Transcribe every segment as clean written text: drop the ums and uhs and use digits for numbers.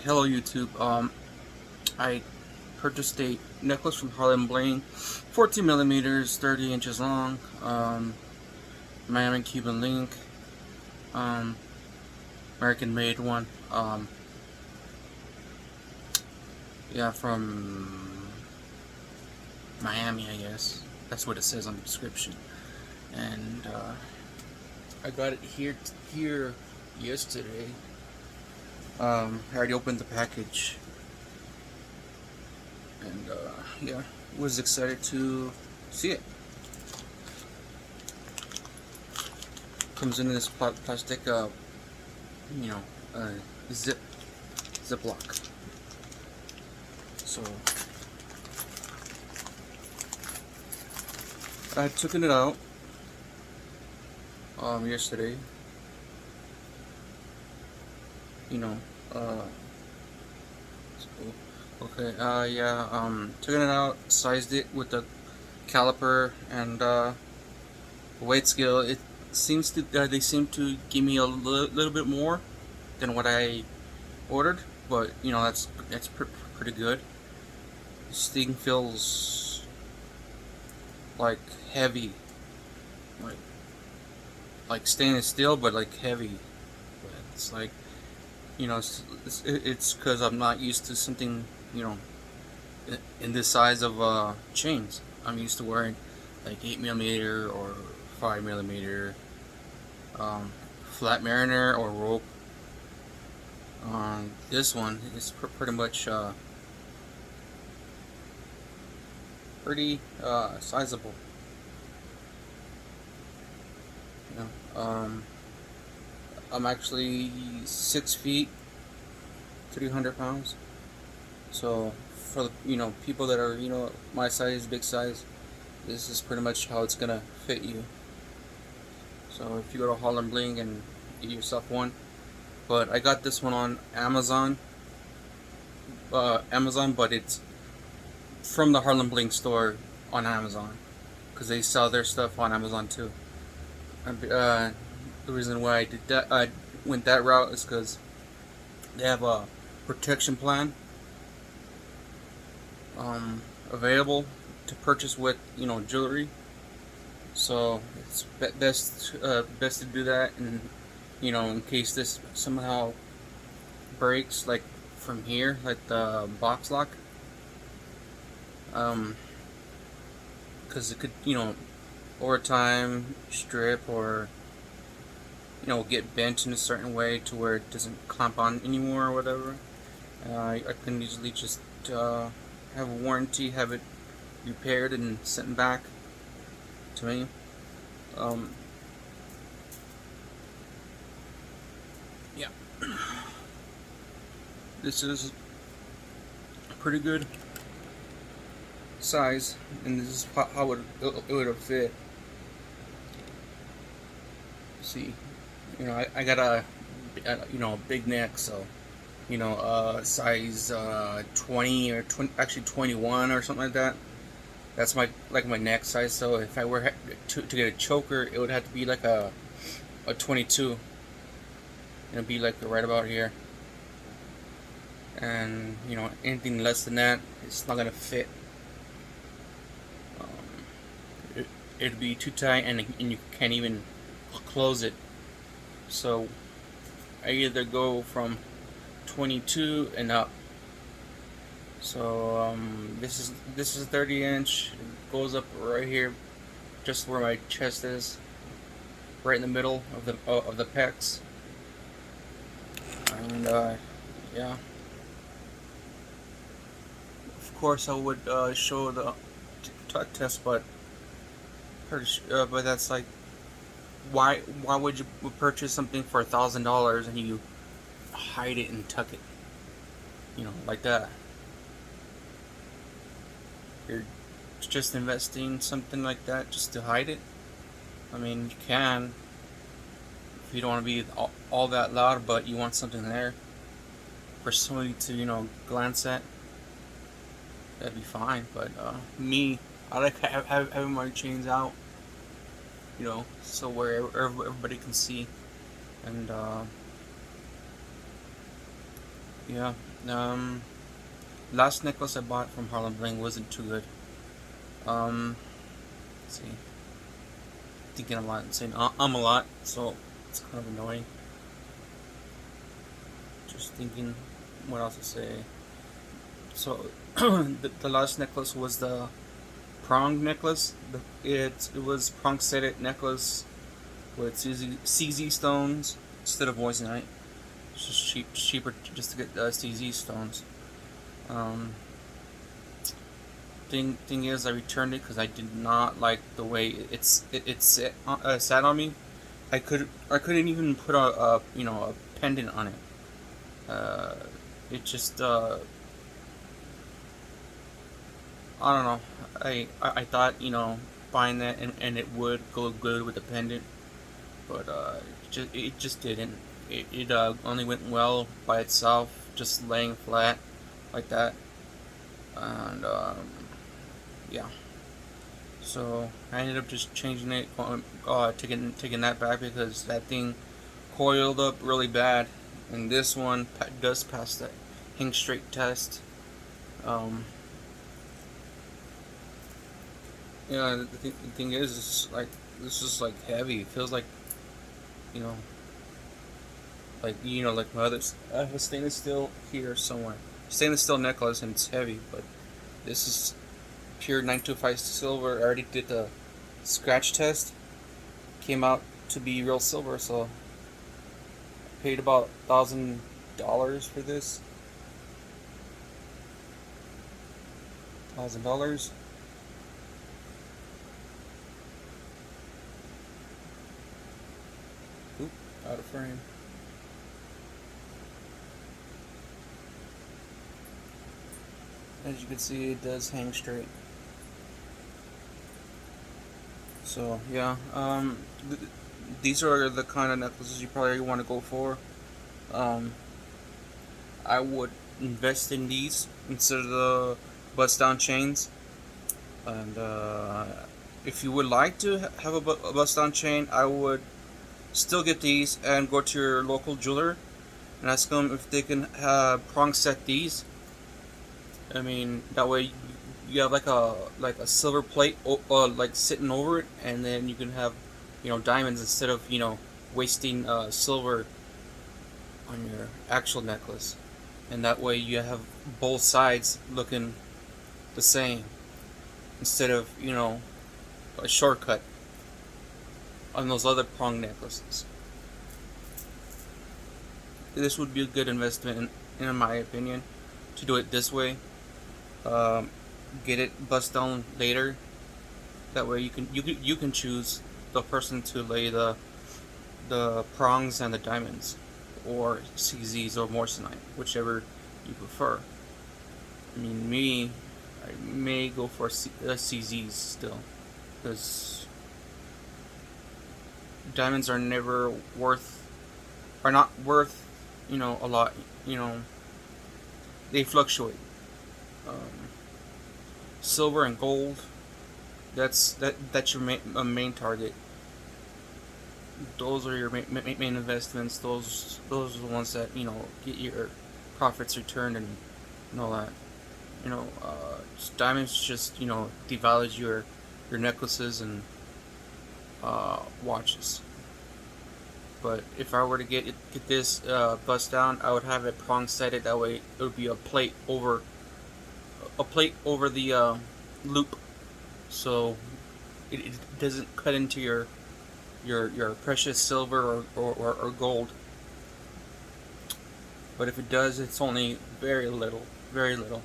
Hello YouTube. I purchased a necklace from Harlem Bling, 14 millimeters, 30 inches long. Miami Cuban link. Um, American made one. Yeah, from Miami, I guess. That's what it says on the description. And I got it here yesterday. I already opened the package, and yeah, was excited to see it. Comes in this plastic, you know, uh, zip ziplock. So I took it out yesterday. You know, uh, okay, yeah, took it out, sized it with the caliper and weight scale. It seems to they seem to give me a little bit more than what I ordered, but you know that's pretty good. This thing feels like heavy, like stainless steel, but like heavy. But it's like, you know, it's because I'm not used to something, you know, in this size of chains. I'm used to wearing like 8 millimeter or 5 millimeter, flat mariner or rope. This one is pretty much pretty sizable. You know, I'm actually 6 feet, 300 pounds. So for the, you know, people that are, you know, my size, big size, this is pretty much how it's gonna fit you. So if you go to Harlem Bling and get yourself one, but I got this one on Amazon. But it's from the Harlem Bling store on Amazon, because they sell their stuff on Amazon too. The reason why I went that route is because they have a protection plan available to purchase with, you know, jewelry. So it's best to do that, and you know, in case this somehow breaks, like from here, like the box lock, because it could, you know, over time strip or, you know, get bent in a certain way to where it doesn't clamp on anymore or whatever. I can easily just have a warranty, have it repaired and sent back to me. Um, yeah, this is a pretty good size, and this is how it would have fit. See, you know, I got you know, big neck, so you know, size 20 or 20, actually 21 or something like that. That's my neck size. So if I were to get a choker, it would have to be like a 22. It'd be like right about here. And you know, anything less than that, it's not gonna fit. It'd be too tight, and you can't even close it. So I either go from 22 and up. So this is 30 inch. It goes up right here, just where my chest is, right in the middle of the pecs. And yeah, of course I would show the tuck test, but but that's like, why would you purchase something for $1,000 and you hide it and tuck it, you know, like that? You're just investing something like that just to hide it. I mean, you can, if you don't want to be all that loud, but you want something there for somebody to, you know, glance at. That'd be fine. But me, I like having my chains out, you know, so where everybody can see. And Yeah. Um, Last necklace I bought from Harlem Bling wasn't too good. Um, let's see, thinking a lot and saying a lot, so it's kind of annoying. Just thinking what else to say. So the last necklace was the prong necklace. It was prong set necklace with CZ stones instead of moissanite. It's just cheaper just to get CZ stones. Um, thing is, I returned it because I did not like the way sat on me. I couldn't even put a pendant on it. Uh, it just I don't know. I thought buying that and it would go good with the pendant, but it just didn't. It only went well by itself, just laying flat like that, and yeah. So I ended up just changing it, taking that back because that thing coiled up really bad, and this one does pass that hang straight test. Um, yeah, the thing is, like this is like heavy. It feels like you know, like my others. I have a stainless steel here somewhere, stainless steel necklace, and it's heavy, but this is pure 925 silver. I already did the scratch test. Came out to be real silver, so I paid about $1,000 for this. $1,000. Oop, out of frame. As you can see, it does hang straight. So yeah, these are the kind of necklaces you probably want to go for. Um, I would invest in these instead of the bust down chains. And if you would like to have a bust down chain, I would still get these and go to your local jeweler and ask them if they can prong set these. I mean, that way you have like a silver plate like sitting over it, and then you can have diamonds instead of wasting silver on your actual necklace, and that way you have both sides looking the same instead of a shortcut on those other prong necklaces. This would be a good investment in my opinion to do it this way. Um, get it bust down later. That way you can choose the person to lay the prongs and the diamonds, or CZs or moissanite, whichever you prefer. I mean, I may go for CZs still, because diamonds are not worth a lot. You know, they fluctuate. Um, Silver and gold, that's your main target. Those are your main investments. Those are the ones that get your profits returned and all that. Diamonds just devalues your necklaces and watches. But if I were to get this bust down, I would have it prong sighted. That way, it would be a plate over the loop, so it doesn't cut into your precious silver or gold. But if it does, it's only very little, very little.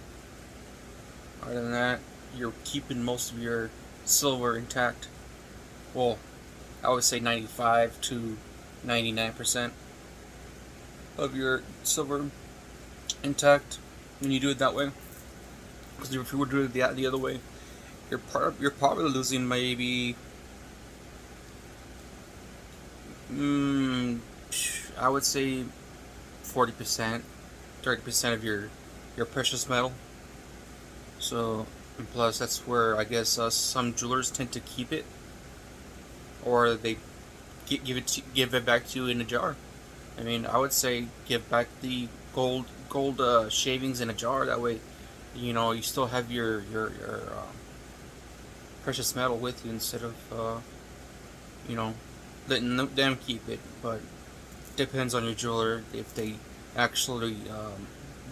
Other than that, you're keeping most of your silver intact. Well, I would say 95 to 99% of your silver intact when you do it that way. Because if you were to do it the other way, you're probably losing maybe I would say 40%, 30% of your precious metal. So, and plus that's where I guess some jewelers tend to keep it, or they give it back to you in a jar. I mean, I would say give back the gold gold shavings in a jar. That way, you still have your precious metal with you instead of you know letting them keep it. But depends on your jeweler if they actually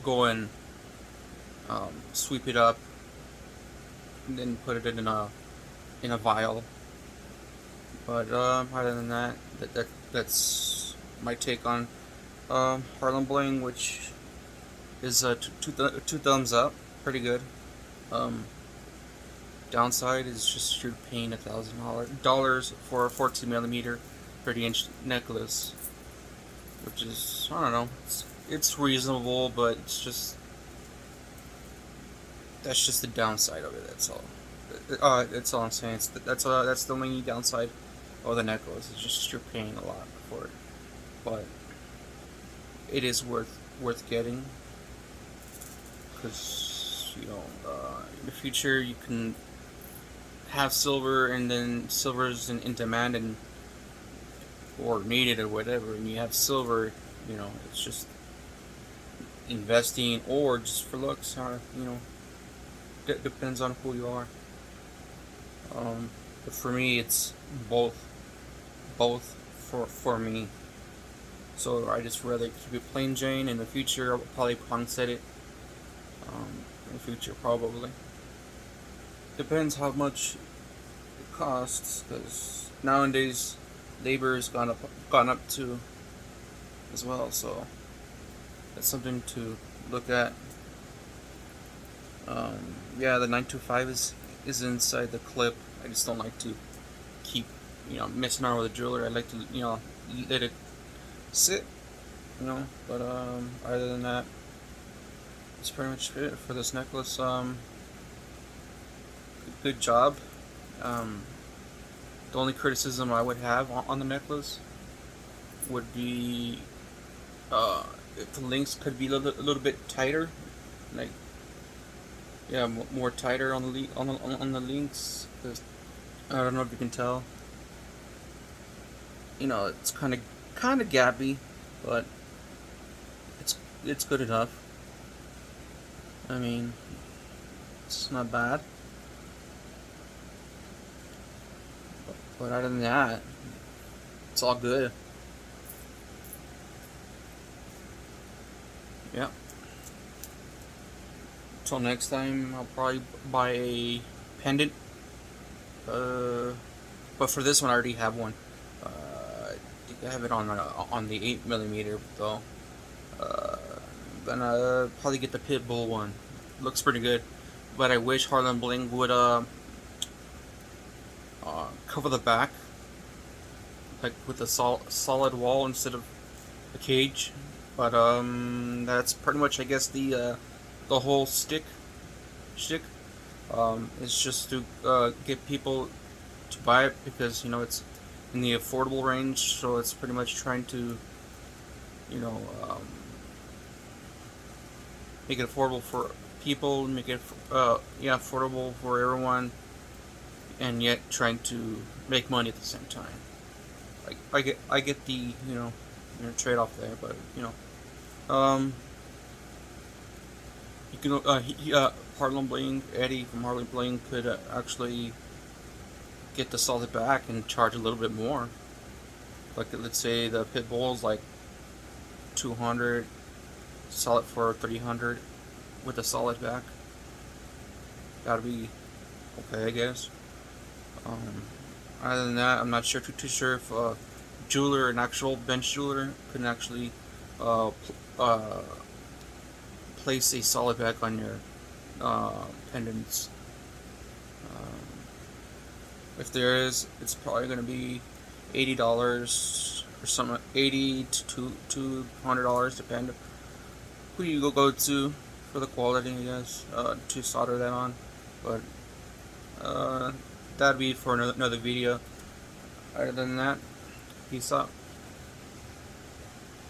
go and sweep it up and then put it in a vial. But other than that, that's my take on Harlem Bling, which is two thumbs up, pretty good. Um, Downside is just you're paying $1,000 for a 14 millimeter 30-inch necklace, which is, I don't know, it's reasonable, but that's just the downside of it. That's all. That's all I'm saying. That's the only downside of the necklace. It's just you're paying a lot for it, but it is worth getting because in the future you can have silver, and then silver is in demand and or needed or whatever, and you have silver. It's just investing or just for looks. Depends on who you are. But for me, it's both for me. So I just rather keep it plain Jane. In the future, I'll probably set it. In the future, probably depends how much it costs, because nowadays labor has gone up too as well. So that's something to look at. Yeah, the 925 is inside the clip. I just don't like to keep messing around with a jeweler. I like to let it sit. But other than that, that's pretty much it for this necklace. Good job. The only criticism I would have on the necklace would be if the links could be a little bit tighter, like more tighter on the links. Cause I don't know if you can tell. It's kind of gappy, but it's good enough. I mean, it's not bad. But other than that, it's all good. Yeah. Till next time, I'll probably buy a pendant. But for this one, I already have one. I think I have it on the 8 millimeter though. Gonna probably get the Pitbull one. Looks pretty good, but I wish Harlem Bling would cover the back like with a solid wall instead of a cage. But that's pretty much, I guess, the whole shtick. It's just to get people to buy it because it's in the affordable range. So it's pretty much trying to make it affordable for people, make it affordable for everyone, and yet trying to make money at the same time. Like I get the trade off there, but you can Harlem Bling, Eddie from Harlem Bling could actually get the solid back and charge a little bit more. Like let's say the Pitbull's like 200, sell it for 300 with a solid back. That'd be okay, I guess. Other than that, I'm not too sure if jeweler, an actual bench jeweler, can actually place a solid back on your pendants. If there is, it's probably going to be $80 or something, $80 to $200, depend who you go to for the quality, I guess, to solder that on. But that'd be for another video. Other than that, peace out.